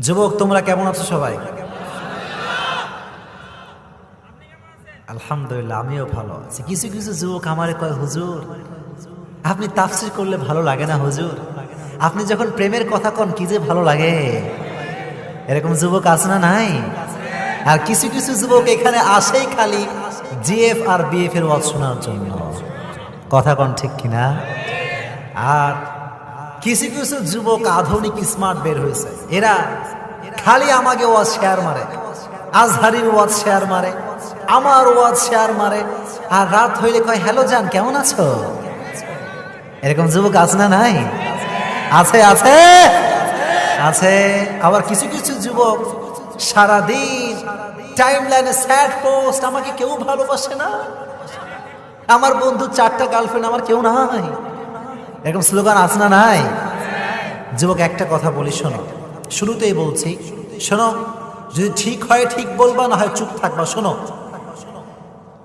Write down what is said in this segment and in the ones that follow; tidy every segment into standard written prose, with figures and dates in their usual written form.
যুবক তোমরা কেমন আছো সবাই? আলহামদুলিল্লাহ, আমিও ভালো আছি। কিছু কিছু যুবক আমারে কয়, হুজুর আপনি তাফসীর করলে ভালো লাগে না হুজুর, আপনি যখন প্রেমের কথা কন কি যে ভালো লাগে। এরকম যুবক আছে না নাই? আর কিছু কিছু যুবক এখানে আসেই খালি জিএফ আর বিএফ এর ওয়াজ শোনার জন্য। কথা কন ঠিক কিনা? আর কিছু কিছু যুবক আধুনিক স্মার্ট বের হয়েছে, এরা খালি আমাকে ওয়াজ শেয়ার মারে, আজহারির ওয়াজ শেয়ার মারে, আমার ওয়াজ শেয়ার মারে, আর রাত হইলে কয় হ্যালো জান কেমন আছো। এরকম যুবক আছে না নাই? আছে আছে আছে। আবার কিছু কিছু যুবক সারাদিন টাইম লাইনে স্যাড পোস্ট, আমাকে কেউ ভালোবাসে না, আমার বন্ধু 4টা গার্লফ্রেন্ড, আমার কেউ নাই। এরকম স্লোগান আছে না নাই? যুবক একটা কথা বলি শোনো, শুরুতেই বলছি শোনো, যদি ঠিক হয় ঠিক বলবা, না হয় চুপ থাকবা। শোনো,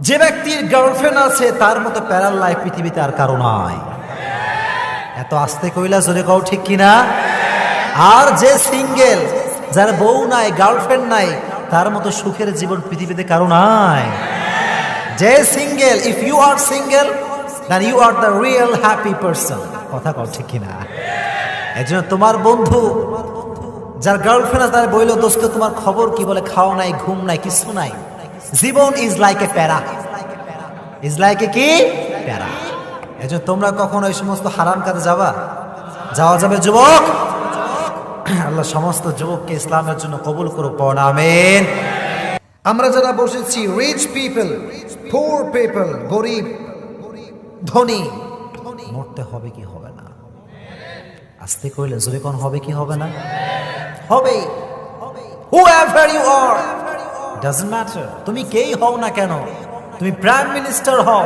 যে ব্যক্তির গার্লফ্রেন্ড আছে তার মতো প্যারাল লাইফ পৃথিবীতে আর কারো নাই। এত আস্তে কইলা জোরে কও ঠিক কিনা? আর যে সিঙ্গেল, যার বউ নাই গার্লফ্রেন্ড নাই, তার মতো সুখের জীবন পৃথিবীতে কারো নাই। যে single, if you are single then you are the real happy person. কথা কও ঠিক কিনা? এজন্য তোমার বন্ধু যার গার্লফ্রেন্ড আছে তার বইলো, দোস্ত তোমার খবর কি? বলে খাওয়া নাই, ঘুম নাই, কিছু নাই। জীবন ইজ লাইক এ প্যারা, ইজ লাইক এ কি প্যারা। এজন্য তোমরা কখনো এই সমস্ত হারাম কাজে যাওয়া যাবে যুবক? আল্লাহ সমস্ত যুবককে ইসলামের জন্য কবুল করুক, পড়া আমিন। আমরা যারা বসেছি, রিচ পিপল, পুয়ার পিপল, গরিব, ধনী, মরতে হবে কি হবে না? আস্তে কইলে জোরে কোন হবে কি হবে না? হবে। whoever you are, doesn't matter, তুমি কেই হও না কেন, তুমি প্রাইম মিনিস্টার হও,